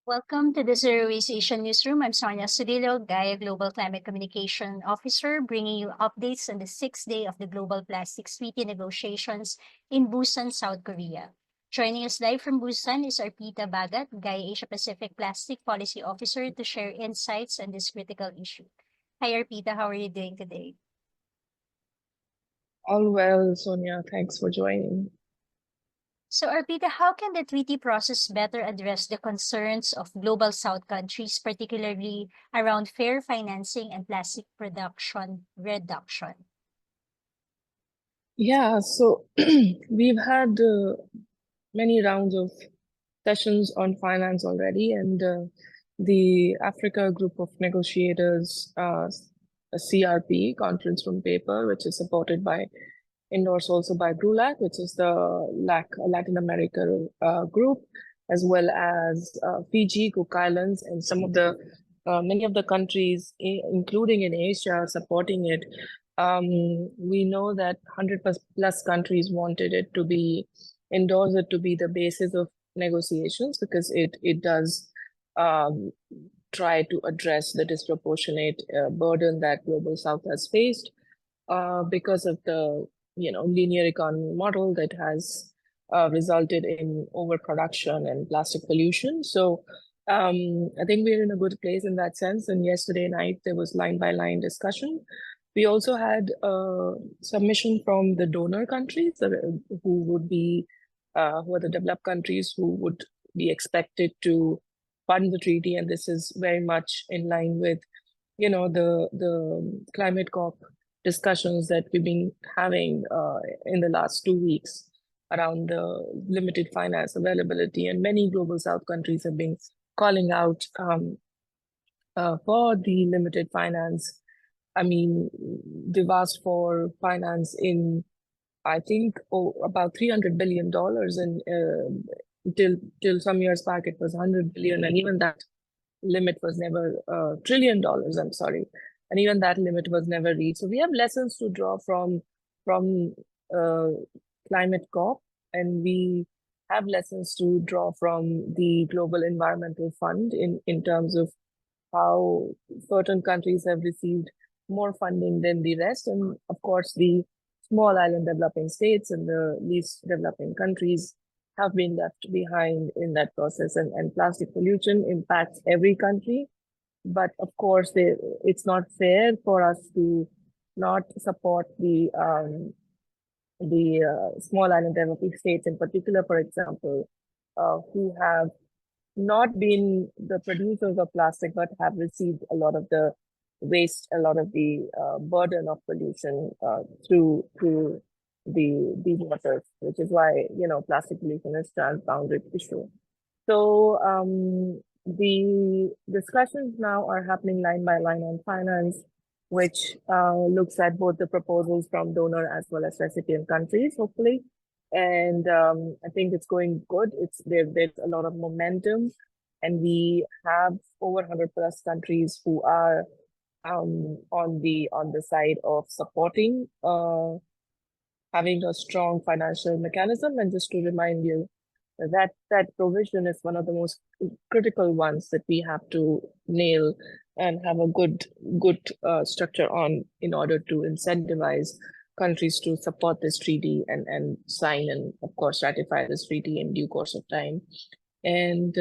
Welcome to the Zero Waste Asian Newsroom. I'm Sonia Astudillo, GAIA Global Climate Communication Officer, bringing you updates on the sixth day of the Global Plastics Treaty negotiations in Busan, South Korea. Joining us live from Busan is Arpita Bhagat, GAIA Asia Pacific Plastic Policy Officer, to share insights on this critical issue. Hi, Arpita. How are you doing today? All well, Sonia. Thanks for joining. So, Arpita, how can the treaty process better address the concerns of global South countries, particularly around fair financing and plastic production reduction? Yeah, so we've had many rounds of sessions on finance already, and the Africa Group of Negotiators, a CRP, Conference Room Paper, which is supported by, endorsed also by GRULAC, which is the Latin America group, as well as Fiji, Cook Islands, and some of the many of the countries, including in Asia, supporting it. We know that 100 plus countries wanted it to be endorsed, it to be the basis of negotiations, because it does try to address the disproportionate burden that global South has faced because of the linear economy model that has resulted in overproduction and plastic pollution. So I think we're in a good place in that sense. And yesterday night there was line by line discussion. We also had a submission from the donor countries who would be who are the developed countries who would be expected to fund the treaty, and this is very much in line with the climate COP discussions that we've been having in the last 2 weeks around the limited finance availability, and many global South countries have been calling out for the limited finance. I mean, they've asked for finance in, I think, about $300 billion, and till some years back it was 100 billion, and even that limit was never $1 trillion. I'm sorry, and even that limit was never reached. So we have lessons to draw from climate COP, and we have lessons to draw from the Global Environmental Fund in terms of how certain countries have received more funding than the rest, and of course the small island developing states and the least developing countries have been left behind in that process, and plastic pollution impacts every country. But of course, it's not fair for us to not support the small island developing states in particular, for example, who have not been the producers of plastic, but have received a lot of the waste, a lot of the burden of pollution through these waters, which is why plastic pollution is transboundary issue. So the discussions now are happening line by line on finance, which looks at both the proposals from donor as well as recipient countries, hopefully. And I think it's going good. There's a lot of momentum, and we have over 100 plus countries who are on the side of supporting having a strong financial mechanism. And just to remind you, that provision is one of the most critical ones that we have to nail and have a good structure on in order to incentivize countries to support this treaty and sign and of course ratify this treaty in due course of time. And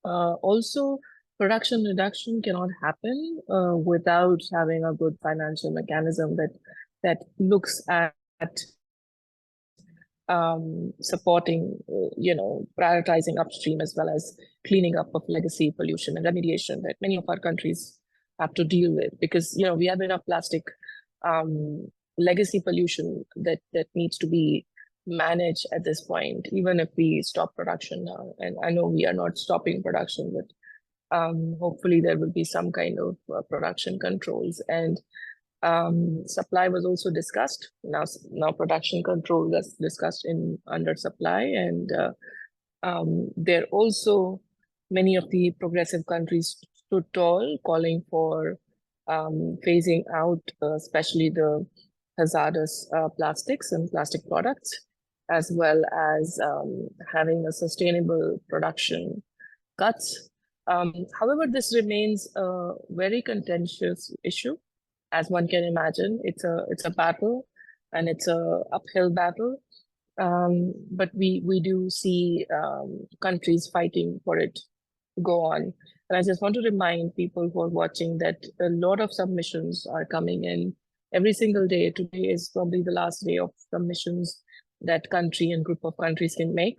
also production reduction cannot happen without having a good financial mechanism that looks at supporting, prioritizing upstream as well as cleaning up of legacy pollution and remediation that many of our countries have to deal with, because we have enough plastic legacy pollution that needs to be managed at this point, even if we stop production now. And I know we are not stopping production, but hopefully there will be some kind of production controls. And supply was also discussed. Now production control was discussed in under supply, and there also many of the progressive countries stood tall, calling for phasing out, especially the hazardous plastics and plastic products, as well as having a sustainable production cuts. However, this remains a very contentious issue, as one can imagine. It's a battle, and it's a uphill battle. But we do see countries fighting for it to go on. And I just want to remind people who are watching that a lot of submissions are coming in every single day. Today is probably the last day of submissions that country and group of countries can make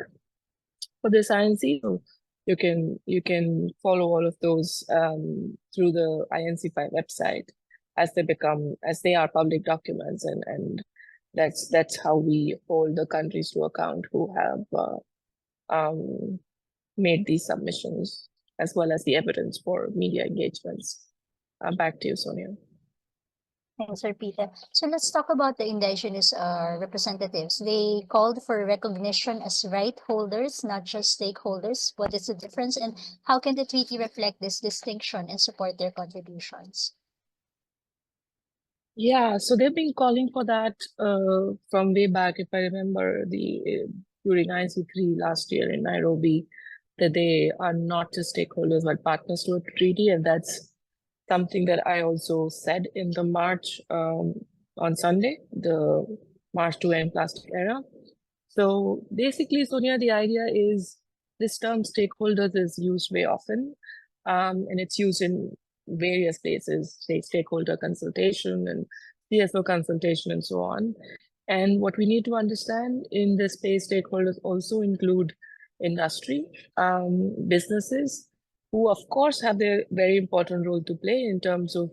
for this INC. So you can follow all of those through the INC-5 website as they are public documents, and that's how we hold the countries to account who have made these submissions, as well as the evidence for media engagements. Back to you, Sonia. Thanks, Arpita. So let's talk about the indigenous representatives. They called for recognition as right holders, not just stakeholders. What is the difference, and how can the treaty reflect this distinction and support their contributions? Yeah, so they've been calling for that from way back, if I remember, during INC-3 last year in Nairobi, that they are not just stakeholders but partners to a treaty, and that's something that I also said in the march on Sunday, the March to End Plastic Era. So basically, Sonia, the idea is this term stakeholders is used very often, and it's used in various places, say stakeholder consultation and CSO consultation and so on. And what we need to understand in this space, stakeholders also include industry, businesses, who of course have their very important role to play in terms of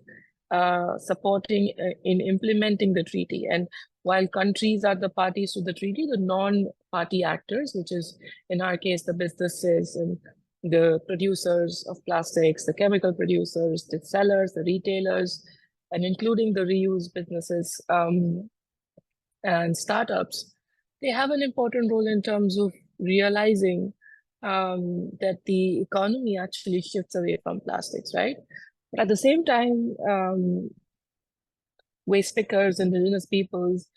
supporting in implementing the treaty. And while countries are the parties to the treaty, the non-party actors, which is in our case the businesses and the producers of plastics, the chemical producers, the sellers, the retailers, and including the reuse businesses and startups, they have an important role in terms of realizing that the economy actually shifts away from plastics, right? But at the same time, waste pickers, indigenous peoples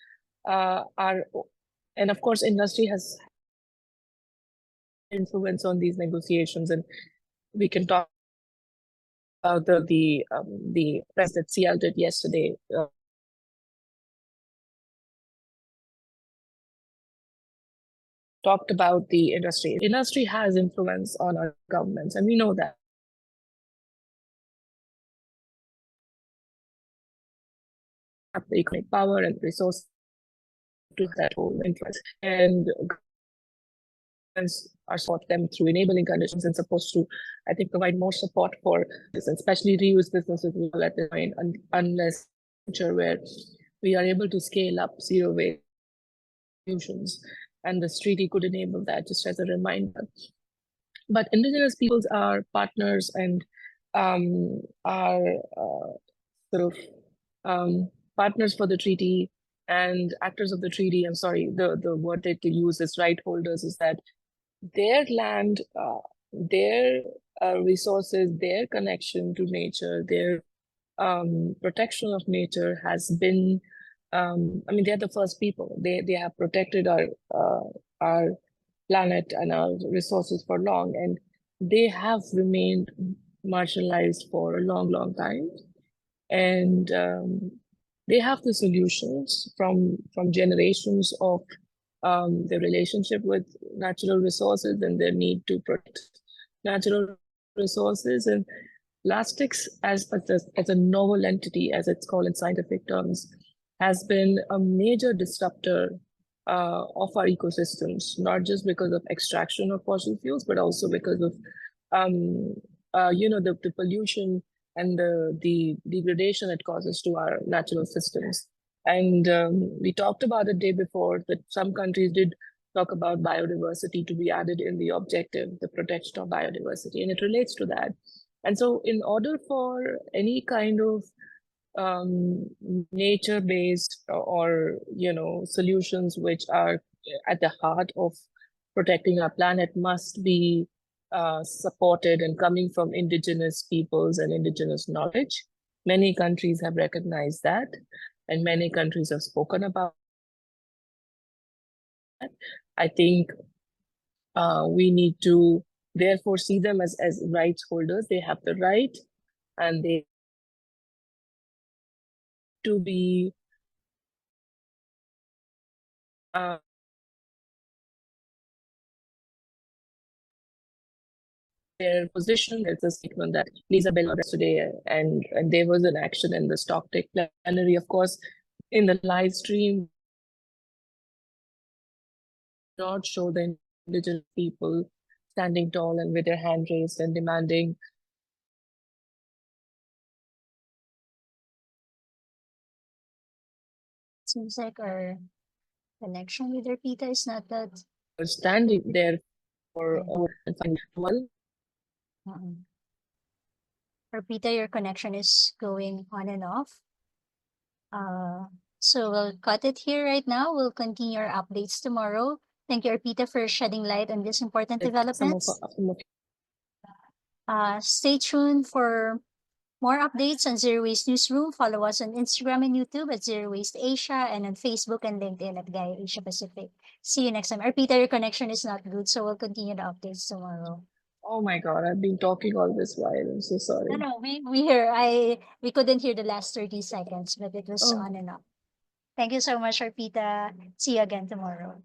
and of course, industry has influence on these negotiations, and we can talk about the press that CL did yesterday. Talked about the industry. Industry has influence on our governments, and we know that. Have the economic power and resources to that whole influence, and are support them through enabling conditions and supposed to, I think, provide more support for this, especially reuse businesses at the point, unless future where we are able to scale up zero waste solutions, and this treaty could enable that, just as a reminder. But indigenous peoples are partners and are sort of partners for the treaty and actors of the treaty. I'm sorry, the word that they use is right holders, is that their land, their resources, their connection to nature, their protection of nature has been, I mean, they're the first people. They have protected our planet and our resources for long, and they have remained marginalized for a long, long time. And they have the solutions from generations of their relationship with natural resources and their need to protect natural resources. And plastics as a novel entity, as it's called in scientific terms, has been a major disruptor of our ecosystems, not just because of extraction of fossil fuels, but also because of the pollution and the degradation it causes to our natural systems. And we talked about it day before that some countries did talk about biodiversity to be added in the objective, the protection of biodiversity, and it relates to that. And so in order for any kind of nature-based or solutions which are at the heart of protecting our planet must be supported and coming from indigenous peoples and indigenous knowledge. Many countries have recognized that, and many countries have spoken about that. I think we need to therefore see them as rights holders. They have the right and they to be their position. There's a statement that Lisa Bell today, and there was an action in the stock take plenary. Of course, in the live stream, not show the indigenous people standing tall and with their hand raised and demanding. Seems like our connection with Arpita is not that. Standing there for one. Arpita, your connection is going on and off. So we'll cut it here right now. We'll continue our updates tomorrow. Thank you, Arpita, for shedding light on these important developments. Stay tuned for more updates on Zero Waste Newsroom. Follow us on Instagram and YouTube at Zero Waste Asia and on Facebook and LinkedIn at GAIA Asia Pacific. See you next time. Arpita, your connection is not good, so we'll continue the updates tomorrow. Oh my God, I've been talking all this while. I'm so sorry. No, we couldn't hear the last 30 seconds, but it was on and off. Thank you so much, Arpita. See you again tomorrow.